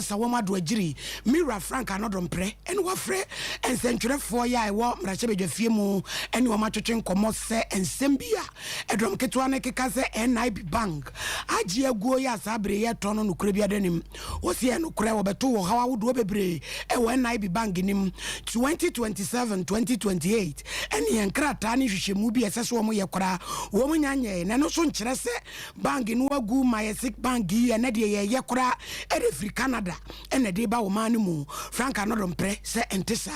sponsor woman do agiri Mira Frank anodom pre and wafre and century 4 year I walk mrachebe fiemu and you ma twetwen komo se ensembia edom ketwa ne keka se NIB bank aji aguo ya sabre ye tono no kura bia danim wo se no kura wo beto wo hawa wo do bebre e wo NIB bank nim 2027 2028 and yen krata ni hwehwemu bi eseso wo ye kura wo munyanye na no so nkyere se bank no agu my sick bank yi na de ye kura e refri Canada and de ba wo man mu Frank anodom pre se entesa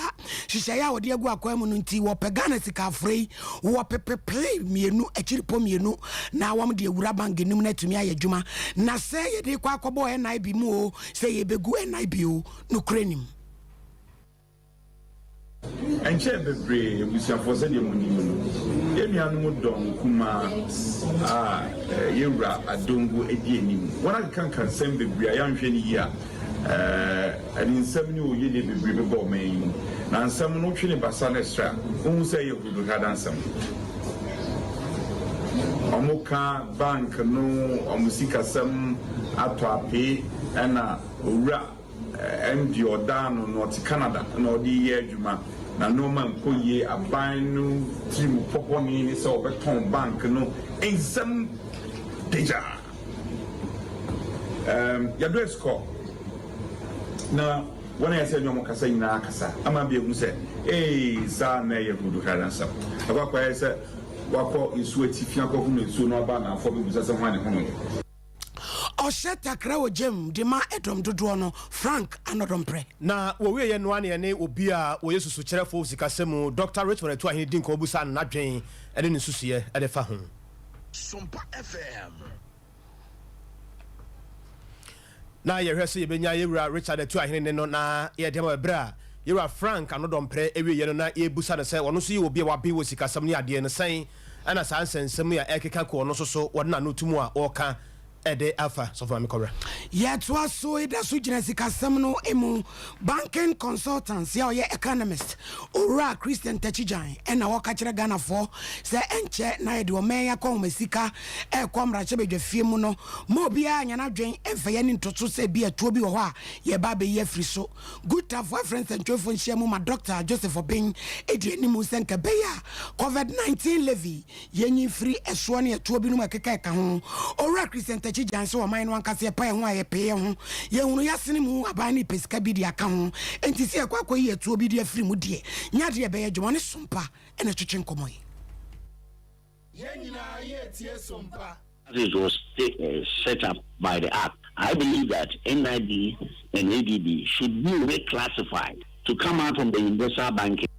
hwehwe ya wo de agu akwa mu no nti wo pegana sika free wo pepe mienu achiripo mienu na wam de wura bank nim na tumi ayadwuma na se ye de kwa akobo NIB mu o se ye begu NIB o no krenim enche bebre busia for se de munimo no emianu don kuma yewura adongo edi enim wana kan sem bebre ayanhwe ni ya ani nsam ni oye de bebre be bo man na nsam no twene basa na extra ohun se ye gudu kadansam omuka bank no omusika sam atwape na owura MD Odano North Canada no di ye adwuma na no man koye aban no trim poponi ni so beton bank no ensam deja ya do score na wana ya se nyomo kasa ina kasa ama bi egu se sa na ye gudu karansa akwa ya se wako isu etifia ko hunu isu no aba na afọ bi busa se hwane hunu Osheta krawo jem de ma edom dodo no Frank anodom pre na wo we ye no ane ne obi a wo yesusu kyerefo sikasemu Dr. Richmond to ahini din ko busa na dwen ede ne susuye ede fa ho Sompa FM na ye hwese ye benya yewura Richard to ahini ne no na ye dem ebra yewura Frank anodom pre ewe ye no na ye busa ne se wono so ye obi a wabe wo sikasem ne ade ne sen ana sa ansensem ya ekeka ko no so wona no tumu a oka ede afa so for me kobra yet was so ida so jinesika samno emu banking consultants ya ye economist ora Christian Tachijan ena waka kire Ghana for se enche na ye de o men ya kwa mesika e kwa mrache bedwafie mu no mo bia anya na dwen emfa ye ni ntoto se bia tuo bi wo ho a ye ba be ye free so good to for friends and twofo nhia mu ma Dr. Joseph Obin edi ani mu senka be ya COVID-19 levy ye nyi free eso ne tuo bi no makeka ka ho ora Christian Chijanse o man wan kase pa ho aye pe ho ye hunu yasene mu abani pesika bi dia ka ho enti se akwa ye tuo bi dia firi mu die nya de be ye dwone Sompa ene twetwe nkomo yi ye nyina ye tie Sompa. This was set up by the Act. I believe that NIB and ADB should be reclassified to come out from the universal banking.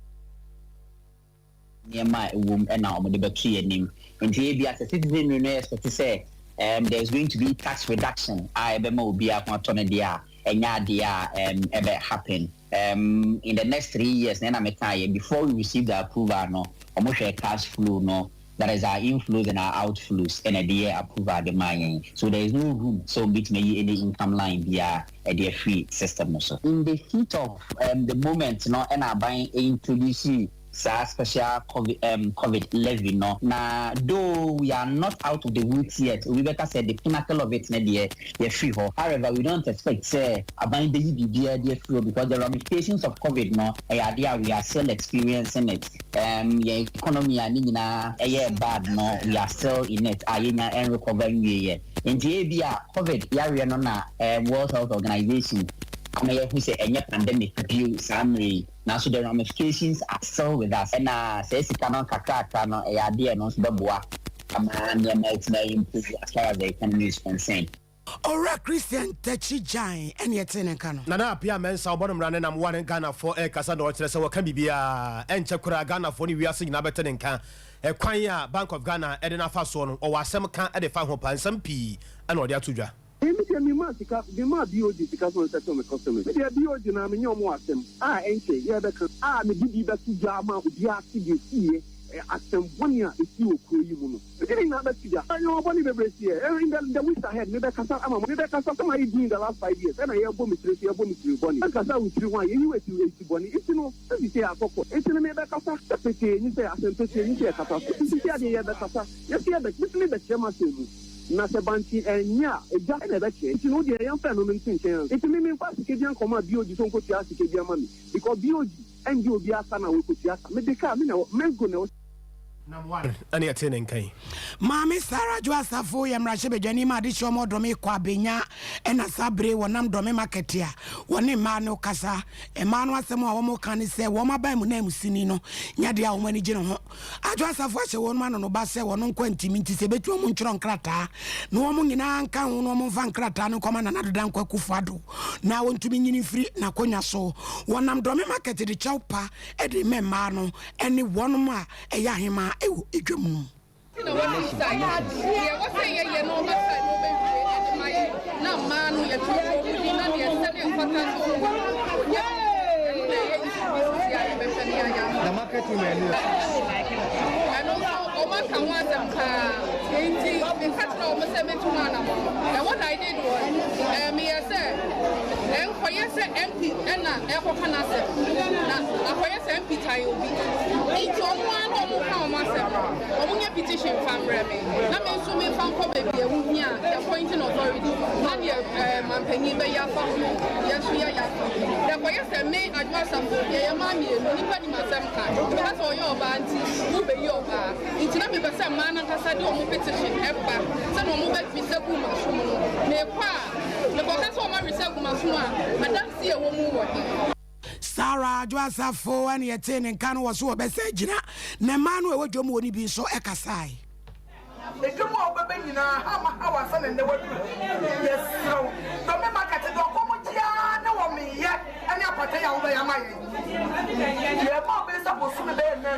My womb and now the Baki name. And here, as a citizen, you know, to say, there's going to be tax reduction. I will be a dia and yadia ever happen. In the next 3 years, then I'm a before we receive the approval, no, almost a cash flow, no. That is our inflows and our outflows, and a year approval the money. So there is no room so between any income line via a free system. Also, in the heat of the moment, no, and I buying introducing special COVID levy, no. Now, though we are not out of the woods yet, we better say the pinnacle of it, the free. However, we don't expect say buying the free because the ramifications of COVID, no, we are still experiencing it. The economy and bad, no, we are still in it. And recovering yet. In the COVID, no, World Health Organization. Who say any pandemic review summary now, so the ramifications are still with us. And says it cannot no idea no beboa improve as far as the economy is concerned. Ora Christian Tachijan and yet in a canon. Nana Pia Mensa bottom running and one in Ghana for a Cassandra so can be a and Chakura Ghana for we are seeing Naberton and can a Quanya Bank of Ghana Edina Fason or some can add a fan and some P and or the Atuja. Mi masika mi ma BOD because on settle me customers. Me BOD na me nyomo asem. Enche ye be kan. Me bibi be tu jama obi ase de sie asem boni a esi okuro yi mu no. Me na be tu ja. Ayo boni be bre sie. In the weeks ahead me be kasa ama me be kasa some I doing the last 5 years. And I bo me tire boni. Kasa we tire wan ye you esi boni. Iti no se say akoko. Iti me be kasa pete ni say asem pete ni say kasa. Iti say ade ye be kasa. Ye say be me be chema se mu. na se banti enya eja na be che nti no de yan fa no mentin chen nti me kwa sike bian koma bioji so nko tia sike bian mami because bioji endi obi asa na we ko tia me de ka me na mengo na ani atene nkai Mami Sarah Joasafo yamrashe bejani ma adisho mo dome kwa benya ena sabre wonam dome marketia woni ma no kasa e ma no asemo a wo mo kan se wo ma ban mu na musini no nyade a wo mani gine ho Joasafo ahye won ma no ba se wono kwantimi nti se betu mo nchoro nkrata no wo mo nyina anka ho no mo mfa nkrata no koma na nadoda nkwa kufado na wontumi nyini firi na konya so wonam dome market de chawpa e de memma no ene wono ma e ya hema ewo edwam no what is that yeah what say yeah no but no be my na man you to na dey say important the market women and also o ma kan wa dem ka enti me katra o me say me tuma na mo and what I did was me say en for yes MP na e ko kana say na for yes MP tai obi enti o mo an o mo ka o ma say o mo nya petition from me na me so me fan ko baby e hu nya the appointing authority na the manpanyi be ya fa yes ya the for yes me adwa sambo ye ma mi no nipa ni masam ka because o yo ba anti mu be yo ba enti na me be say man na kasa de o mo petition eba say no mo be fi se ku ma so mo me kwa me ko kasa o ma reserve ma so a madam si e wo mu wo Sarah Joasafo and yetene kan wo so obese gina na manu e wodwom woni bi so ekasai edwom obebe nyina ha ma ha wasa ne wadu yes so do me market do ko mo dia na wo me ye ani apata ya wo be ya ma ye ye ma be sa bo su me be na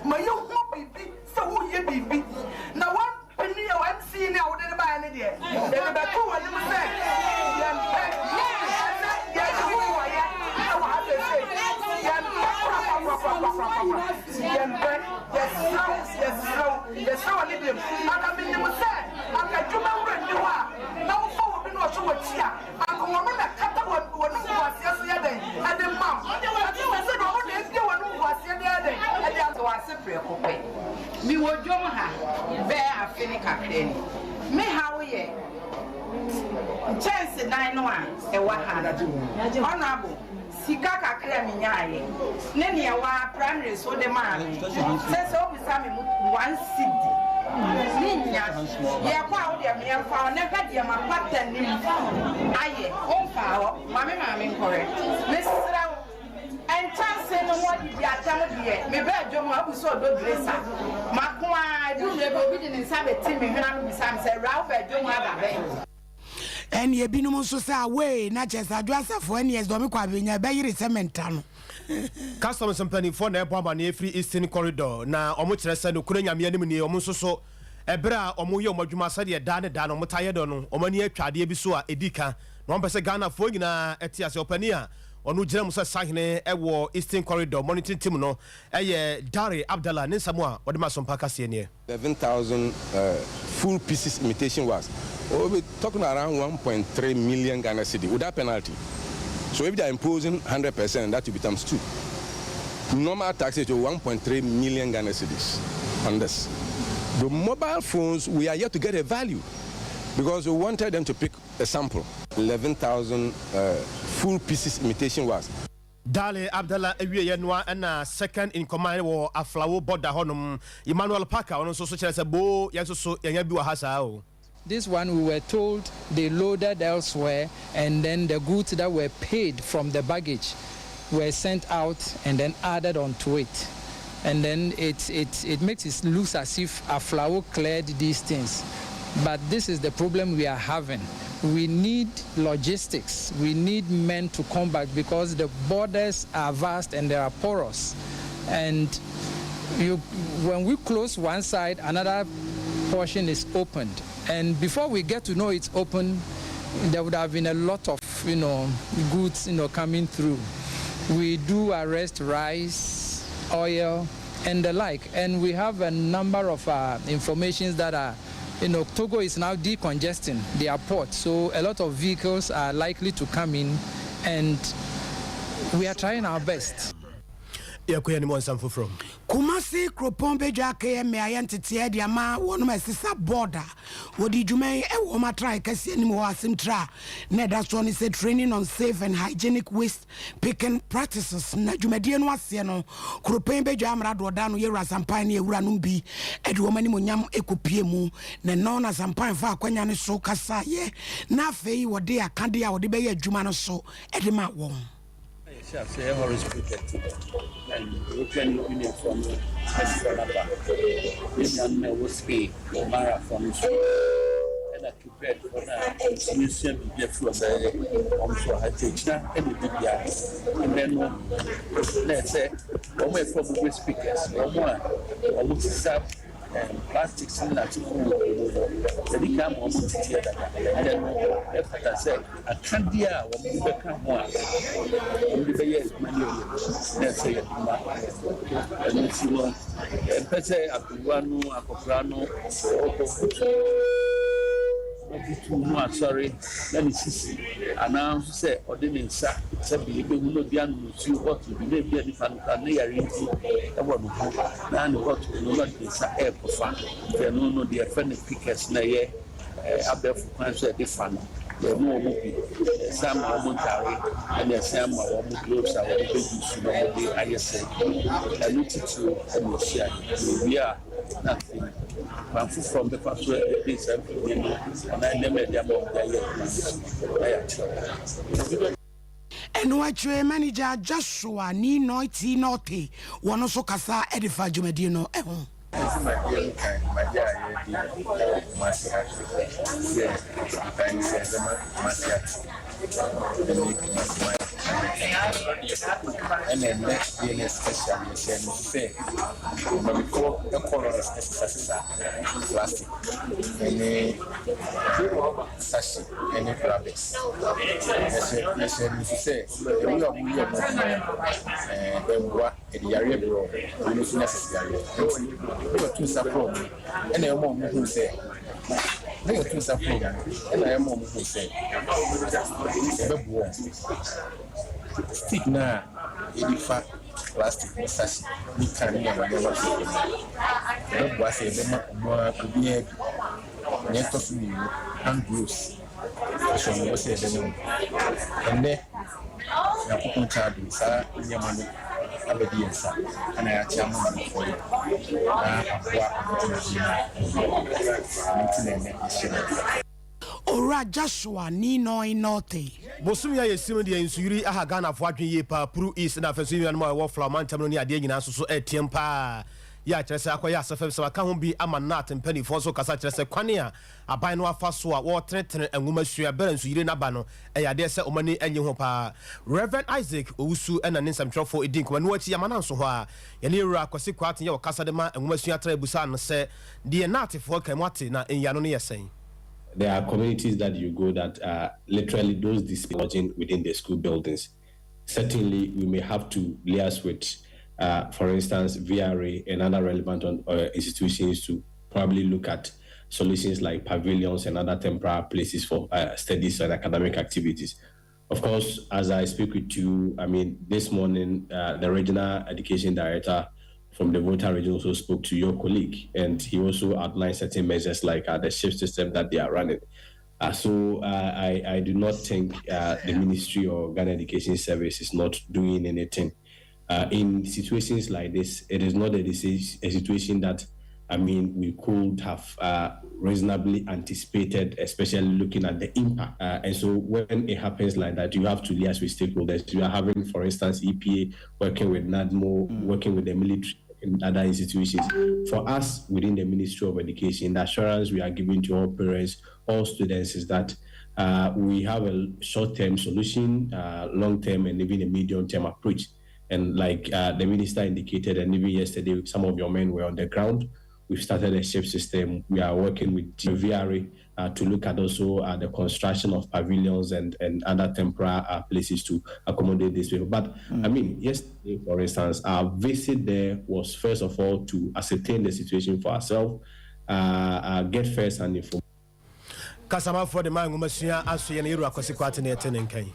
ma ye ho bibi so wo ye bibi na wa pani ya wa MC ni a wo de ba ne de e be ko wo ni mo se ya pe ya wo wa ya wa ha de se ya yes how ni dem aka bi ni mo se aka djuma wura ni wa na wo fo wo bi no so watia aka wo me na kata wo no wasia so ya den ade mam ati wo se do wo na ebi wo no wasia de ade ade ato wase pre ko pe mi wo djom ha be afini kakre ni me ha wo ye chance nine no a e wa ha honorable sika kakra mi nyaaye ne ne wa primary so de ma se so bi sa me 1 cd ninya ye kwa wo de me fa ne ka de ma kwata nim aye on fa ho mame correct me sra and chance no what di atam de me ba adwom abu so do gresa makwa du le bo bi de ne sa be ti me hwana no bi sa me se rawo ba adwom aba be and ye binom so say away na chesa Joasafo and yes do me kwa benya be yiri sementa no customs company for na ebo aba na free eastern corridor na omo kire se no kura nyame anim ni omo so ebra omo ye omo dwuma se de da ne da no omo taye do no omo ni atwade bi so a edika na omo pese Ghana fo nyina eti ase opani a onu gira musa sahene ewo eastern corridor monitoring team no eye Dari Abdallah ne samu a ode ma Sompa kase ne 11,000 full pieces imitation wax. We're talking around 1.3 million Ghana cedi without penalty. So if they are imposing 100%, that will be times 2. Normal tax is 1.3 million Ghana cedis on this. The mobile phones, we are yet to get a value because we wanted them to pick a sample. 11,000 full pieces imitation wax. Dale Abdallah ewie ye noa na second in command wo aflawo border honum Emmanuel Parker ono so kire se bo ye so yanya bi wa hasa o. This one we were told they loaded elsewhere and then the goods that were paid from the baggage were sent out and then added onto it. And then it makes it look as if Aflao cleared these things. But this is the problem we are having. We need logistics. We need men to come back because the borders are vast and they are porous. And when we close one side, another portion is opened. And before we get to know it's open, there would have been a lot of, goods, coming through. We do arrest rice, oil, and the like. And we have a number of informations that are, Togo is now decongesting their port. So a lot of vehicles are likely to come in, and we are trying our best. Kumasi Kropon Beja KM Ayantity Diama, one of my sister border. What did you make a woman try? Cassie and Moasim Tra. Nedas one is a training on safe and hygienic waste picking practices. Najumedian was Siano, Kropon Beja Radodano, Yera Sampani, Uranumbi, Edwomani Munyam Ecopiemu, Nenona Sampan for Quanyani so Kasa, ye. Nafe, what they are Candia or the Bay Jumano so, Edima won. I say Horace protected and European Union from Canada. This man was paid for marathon and I prepared for that museum to get from the onshore Hatchina and the Bibia. And then let's say, one way from the speakers, one more, almost plastics in that the become almost together. And then if I say a candia when you become one, and the years money, let's say and it's one, and per se, a Cubano, a Coprano, sorry, let me see. Announce say, or didn't say, people who know the animal, you what to be maybe a different near into a one and what will not be air for fun. They know the offended pickers, nay, Abel for different. The more movie, some are momentary, and the some are close. I will be I say, I looked to we are nothing. From the past, and I never and what your manager Joshua ni noiti note, one also Casa Edifa Jumedino. My and then next day, especially, say, but before the colors plastic, any sashi, any fabrics. They say, we are the area bro, we know necessary. We are too support, and a mom who say, they are too support, and I am mom who say, stick now, fat plastic sashi, we can never was a more to be a net of you and Bruce. So was a and then I put charges, Yamani, obedience, and I actually for you. Ora Joshua ni no inote. Bosumi ya yesimu dia insuri aha Ghana fo adwen ye pa Pru East na fa so wi anoma wo Flamantam no ni ade nyina so etiem pa ya kyerese akoya asafem se ka ho bi ama nat mpani fo so kasa kyerese kwane a aban no afa so a wo trenetene enwuma sua bere nso yire na ba no ya se omani enye ho pa Reverend Isaac Owusu na ninsam twofo edin ko no achi yamana nso ho a ye ne ewura kwase kwaten ye wo kasa de ma enwuma sua tra ebusa no se de nat fo kamwate na enyano no yesen. There are communities that you go that are literally those dislodging within the school buildings. Certainly, we may have to liaise with, for instance, VRA and other relevant institutions to probably look at solutions like pavilions and other temporary places for studies and academic activities. Of course, as I speak with you, I mean, this morning, the Regional Education Director from the Volta region also spoke to your colleague, and he also outlined certain measures like the shift system that they are running. So I do not think the Ministry or Ghana Education Service is not doing anything. In situations like this, it is not a situation that, I mean, we could have reasonably anticipated, especially looking at the impact. And so when it happens like that, you have to liaise with stakeholders. You are having, for instance, EPA working with NADMO, working with the military and other institutions. For us, within the Ministry of Education, the assurance we are giving to all parents, all students is that we have a short-term solution, long-term, and even a medium-term approach. And like the minister indicated, and even yesterday, some of your men were on the ground. We've started a shift system. We are working with VRA to look at also the construction of pavilions and other temporary places to accommodate these people. But I mean, yesterday, for instance, our visit there was first of all to ascertain the situation for ourselves, get first and information. Kasama for the man who must ask you any akwasi kwate na etene nkan.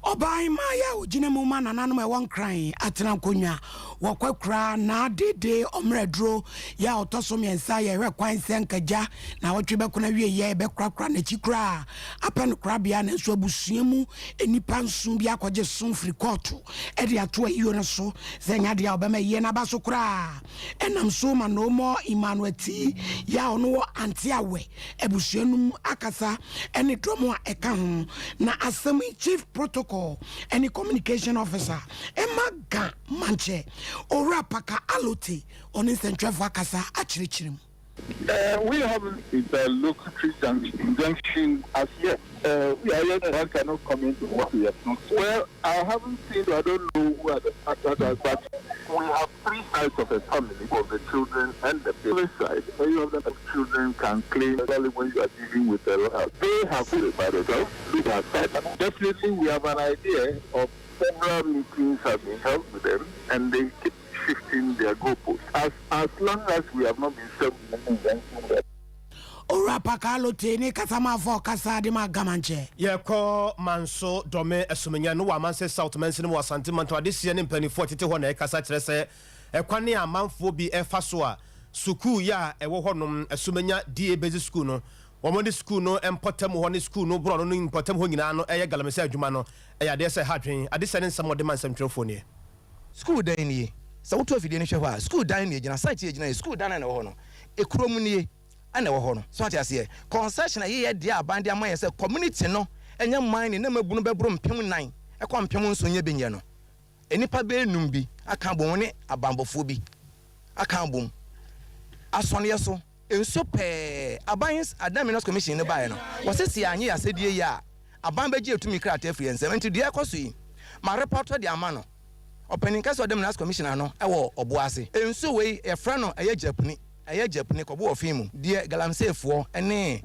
Obai Maya, Jinamuma, and Anima one crying at Nankunya, Wakakra, na de omredro, ya otosomi and saya, requine senkaja, now what you bakuna ye, bekra, nechikra, upon crabian and swabusimu, any pansum biako just soon free quarto, Edia to a unaso, Zengadia Obama Yena Basokra, and I'm so man no more Immanueti, ya no antiawe, Ebusianum Akasa, any dromo ekahum, na Assembly Chief Protocol, any communication officer, Emaga Manche, Ora Paka Alote, on instant travel Akasa, actually chim. We haven't locatory junction as yet. I cannot comment on what we have not. Well, I haven't seen, I don't know who are the factors are, but we have three sides of a family, of the children and the parent side. Any of the children can claim, especially when you are dealing with the law. They have put it by themselves, look at that. Definitely, we have an idea of several meetings have been held with them, and they keep shifting their goalposts. As long as we have not been serving Ora pakalo tene kasama for kasa de magamanche. Ye ko manso dome esumenya no wa manse South Mense no wasante manto adese ne mpanifo tete ho na e kasa kire se ekwane amanfo bi efa so a suku ya ewo honom esumenya die base school no womode school no empotem ho ne school no bro no empotem ho nyina no eye galamese adwuma no eya de se hadwen adese ne nsam de mansam twefo ne school dan nie sa woto afidie ne hwe ho a school dan nie gina site ye gina school dan na ho no ekrom nie ana wo ho no so ati ase concession ye de abande amaye se community no enya mine na mabu no bebro mpem 9 ekwa mpem nso nye benye no enipa be enum bi aka bom ne abambofo bi aka bom asone so enso pe abans adaminos commission ne bae no wo sesi anye asedie ya aban beji etumi krata afri ensem enti de ekoso yi ma report de ama no opening case adaminos commission no ewo oboase enso we e fra no eye japuni aya japune ko bo fimu die galamsefo ene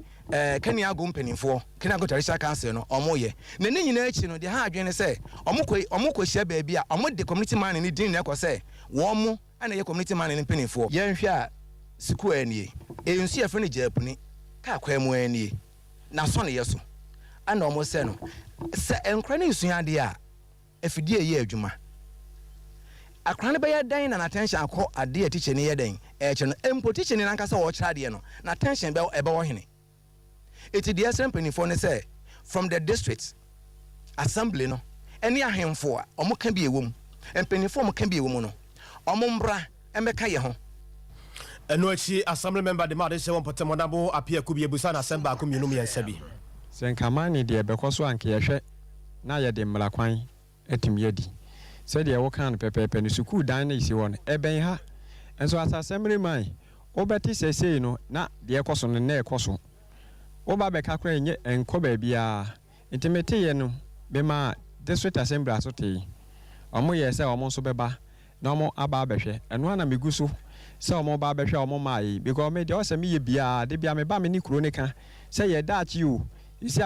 kania go mpanimfo kania go tarisha council no omoye na ne nyina achi no de ha adwene se omukọ hia baabi a omo de community man ni din na ko se wo mo ana ye community man ni mpanimfo ye nhwe a siku anie ensu ye fe ne japune ka kwa mu anie na so ne yeso ana omo se no se enkra ne nsu ade a afidie ye adwuma akran be ya dan na attention akọ ade a teacher ne ye dan eche no empo teacher ne nankasa wo kira de no na attention be ebe wo hene eti de asem penifo ne say from the district assembly no ene ahemfo a omo ka bi ewom empenifo omo ka bi ewom no omo mbra emeka ye ho eno achi assembly member de ma de se won potem odabo apia ku bi ebusa na assembly aku mienu miensa bi senkamani de bekoso anke ye hwe na ye de mra kwan etim yedi said ya wokan pepepe ni suku dan na isi won eben ha enso assembly man obeti sesei no na de ekoso no na ekoso oba be kakra enye enko ba bia intimate ye no be ma district assembly asote omo ye se omo so beba na omo aba behwe eno na meguso se omo ba behwe omo mai because me de o se me ye bia de bia me ba me ni kuro ne ka se ye dachi o isi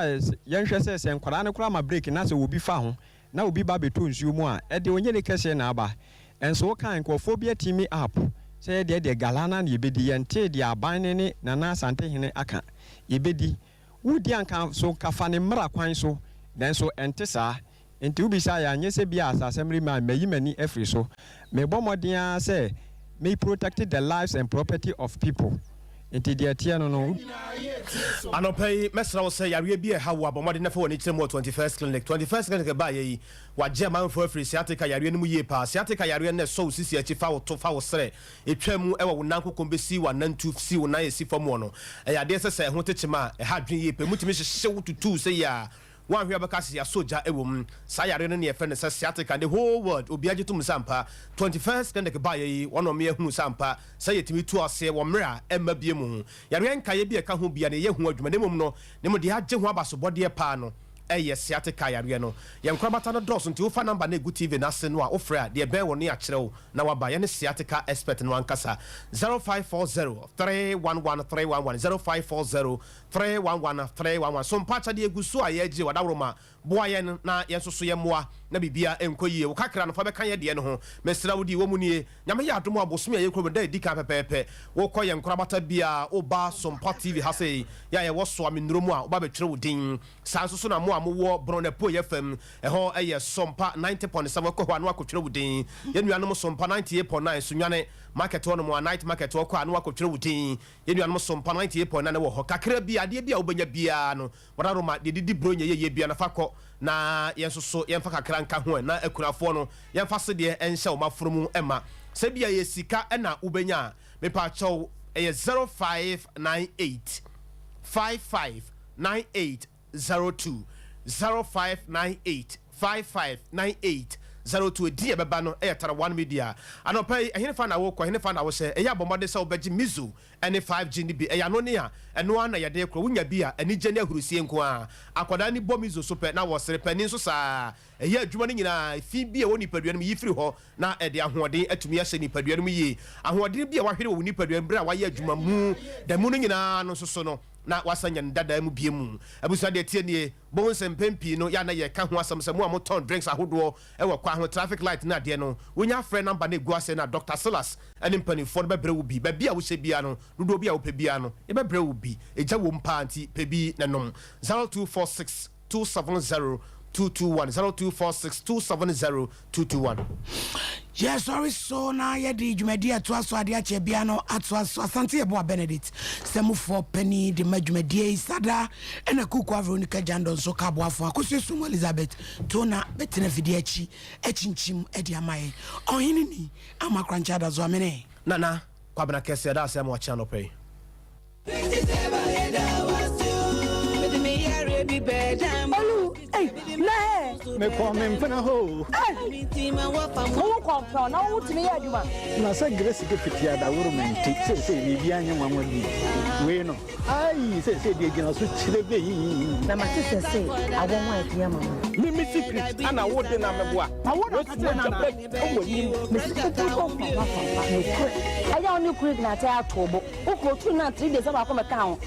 ye nhwe se nkwara ne kura ma break na se obi fa ho na obi ba beto nsuo mu a e de onye ne kese na aba enso kan nkofobia timi app say de galana na yebedi yente de aban ne na na asante hene aka yebedi wudi anka so kafa ne mra kwan so nanso ente saa enti ubisa ya nyese bia assembly man mayi mani afri so me bomoden say may protect the lives and property of people enti de atia no anopai mesra wo say yare bia ha wo abomode na fa woni kire mo 21st clinic ba yi wa jema mfo afri siatica yare no mu ye pa siatica yare na so sisi achi fa wo to fa wo sere etwam e wo nanko kombesi wa nantu si wo na yesi fam wo no e yade sese ho techema e ha dwen ye pa mutimi hye wo tutu say ya one hwe abakasi ya soja ewom sa yare no ne ye fe ne siatica the whole world obi agitum sampa 21st clinic ba yi one o me hu sampa say yetimi tu ase wo mra emma bie mu yare nka ye bia ka ho bia ne ye hu adwuma ne mum no ne mo de agye ho abasobode pa no eye siatica yare no ye nkrabata no dos nti wo fa number na egu tv na se no a ofra de be wo ne ya kire wo na waba ye ne siatica expert no ankasa 0540 311 311 0540 311 311 so mpacha de egu so a ye gye wadawroma boa yen na yen so ye moa na bibia enko yie wo kakra no fa be kan ye de no ho mesra wo di wo mu nie nyame ya adom abosom ye kro da di ka pepepe wo kɔ ye nkora bata bia wo ba Sompa TV ha sei ya ye wo so amenuro mu a wo ba betwere wo din san so na mo a mo wo bronepo ye fam ɛho ɛyɛ Sompa 90.7 kɔ ho anu akotwere wo din ye nuanom Sompa 98.9 so nwane market one mo night market wo kɔ anu akotwere wo din ye nuanom Sompa 98.9 wo ho kakra bia de bia wo benya bia no wararoma de didi bronya ye bia na fa kɔ na yenso yenfa kakra nka ho na akunafo no yenfa se de enhye o mafromu ema se bia ye sika na ubenya me pa chow 0598 559802 0598 559802 die beba no tara one media anopai ehene fa na wo ko ehene fa na wo se eya bomode se obeji mizu ene 5G ni bi eya no ne a eno ana ye de kro wunya bi a eni gye ne ahurusie nko a akoda ni bɔ mizu so pe na wo sere pani so saa eya adwuma ni nyina fi bi e woni padua no yi firi ho na e de ahoɔden atumi ahye ni padua no yi ahoɔden bi a wahwere wo ni padua mbra wa ye adwuma mu da mu no nyina no so no na wasanya ndada mu bie mu abusa de tie nie bon sempempi no ya na ye ka ho asam se mu amoton drinks ahodo e wo kwa ho traffic light na de no wonya frɛ number na egu ase na Dr. Silas ene mpani fo no be brɛ wo bi ba bia wo hye bia no dodo bia wo pe bia no e be brɛ wo bi eja wo mpa anti pe bi na nom 0246 270 221 0246 270 221. Yes, sorry, so now you did you media to us, so the Biano at us, Asante Boa Benedict, Semu for Penny, the Majumedia, Sada, and a cook of Veronica Jandon, so Cabua for Cosum Elizabeth, Tona, Bettina Fidiachi, Etchinchim, Ediamai, or Hinini, Ama Cranchada Zomene. Nana, Quabana Cassia, that's a more channel pay. Me call me for a hole. Who come from? Now, what me, Aduma? Na say Grace get fit here, that woman say, maybe I am one with me. We know. I say, the girl switch the bay. The master say, I won't want to Yamma. Mimi secret, and I wouldn't know. I wouldn't know. I only quick not tell Tobo. Who go to not 3 days of our account.